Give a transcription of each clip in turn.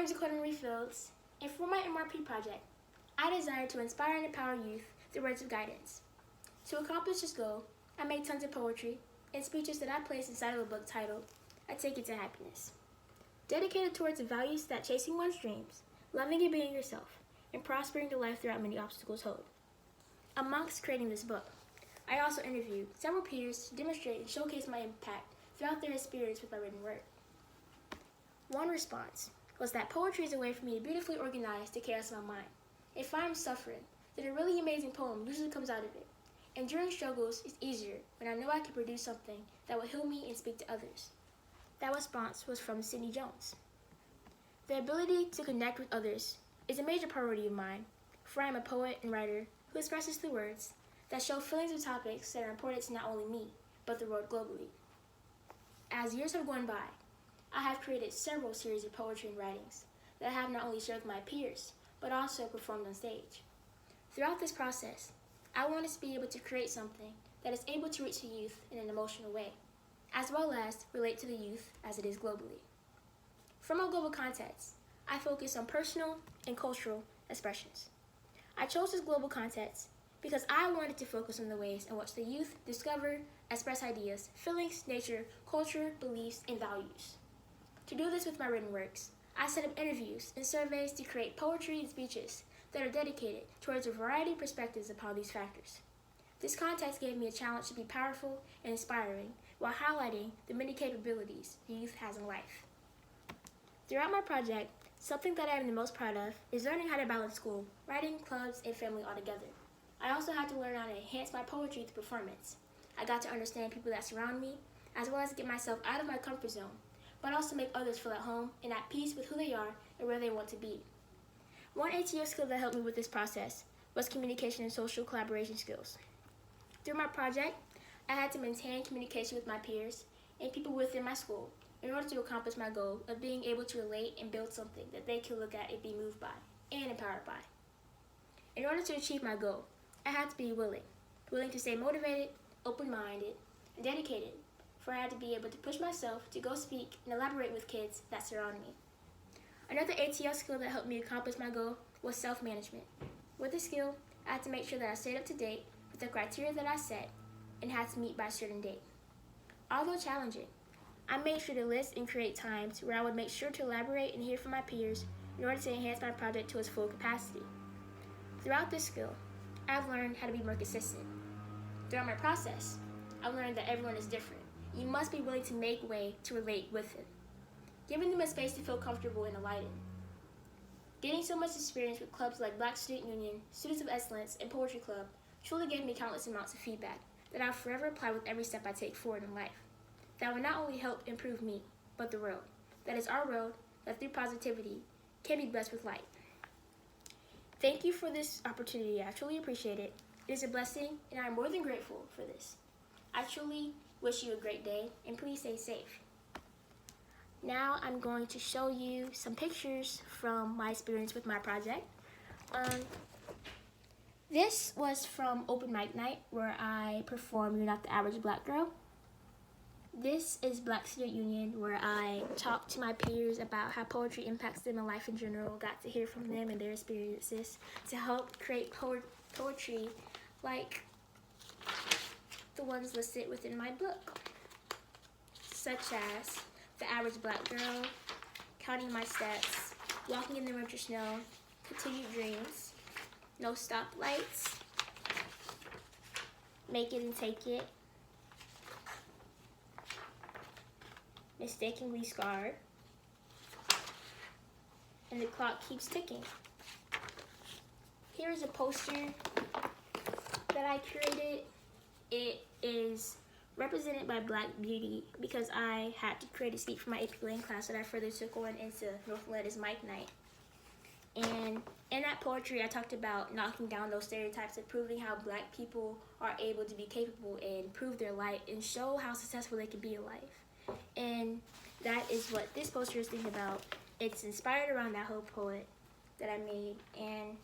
is Dakota Fields, and for my MRP project, I desire to inspire and empower youth through words of guidance. To accomplish this goal, I made tons of poetry and speeches that I placed inside of a book titled, A Ticket to Happiness, dedicated towards the values that chasing one's dreams, loving and being yourself, and prospering to life throughout many obstacles hold. Amongst creating this book, I also interviewed several peers to demonstrate and showcase my impact throughout their experience with my written word. One response was that poetry is a way for me to beautifully organize the chaos of my mind. If I'm suffering, then a really amazing poem usually comes out of it. And during struggles, it's easier when I know I can produce something that will heal me and speak to others. That response was from Sydney Jones. The ability to connect with others is a major priority of mine, for I am a poet and writer who expresses through words that show feelings of topics that are important to not only me, but the world globally. As years have gone by, I have created several series of poetry and writings that have not only shared with my peers, but also performed on stage. Throughout this process, I want us to be able to create something that is able to reach the youth in an emotional way, as well as relate to the youth as it is globally. From a global context, I focus on personal and cultural expressions. I chose this global context because I wanted to focus on the ways in which the youth discover, express ideas, feelings, nature, culture, beliefs, and values. To do this with my written works, I set up interviews and surveys to create poetry and speeches that are dedicated towards a variety of perspectives upon these factors. This context gave me a challenge to be powerful and inspiring while highlighting the many capabilities the youth has in life. Throughout my project, something that I am the most proud of is learning how to balance school, writing, clubs, and family all together. I also had to learn how to enhance my poetry through performance. I got to understand people that surround me, as well as get myself out of my comfort zone, but also make others feel at home and at peace with who they are and where they want to be. One ATO skill that helped me with this process was communication and social collaboration skills. Through my project, I had to maintain communication with my peers and people within my school in order to accomplish my goal of being able to relate and build something that they can look at and be moved by and empowered by. In order to achieve my goal, I had to be willing to stay motivated, open-minded, and dedicated, for I had to be able to push myself to go speak and elaborate with kids that surround me. Another ATL skill that helped me accomplish my goal was self-management. With this skill, I had to make sure that I stayed up to date with the criteria that I set and had to meet by a certain date. Although challenging, I made sure to list and create times where I would make sure to elaborate and hear from my peers in order to enhance my project to its full capacity. Throughout this skill, I've learned how to be more consistent. Throughout my process, I've learned that everyone is different. You must be willing to make way to relate with it, giving them a space to feel comfortable and enlightened. Gaining so much experience with clubs like Black Student Union, Students of Excellence, and Poetry Club truly gave me countless amounts of feedback that I'll forever apply with every step I take forward in life. That will not only help improve me, but the world. That is our world that through positivity can be blessed with light. Thank you for this opportunity. I truly appreciate it. It is a blessing, and I am more than grateful for this. I truly wish you a great day, and please stay safe. Now I'm going to show you some pictures from my experience with my project. This was from Open Mic Night, where I performed You're Not the Average Black Girl. This is Black Student Union, where I talked to my peers about how poetry impacts them in life in general, got to hear from them and their experiences to help create poetry like the ones listed within my book, such as The Average Black Girl, Counting My Steps, Walking in the Winter Snow, Continued Dreams, No Stoplights, Make It and Take It, Mistakenly Scarred, and The Clock Keeps Ticking. Here's a poster that I created. It is represented by Black Beauty because I had to create a speech for my AP Lang class that I further took on into North Atlanta's Mic Night. And in that poetry, I talked about knocking down those stereotypes and proving how Black people are able to be capable and prove their light and show how successful they can be in life. And that is what this poster is thinking about. It's inspired around that whole poet that I made, and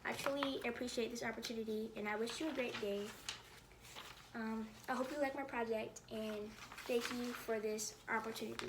I truly appreciate this opportunity, and I wish you a great day. I hope you like my project, and thank you for this opportunity.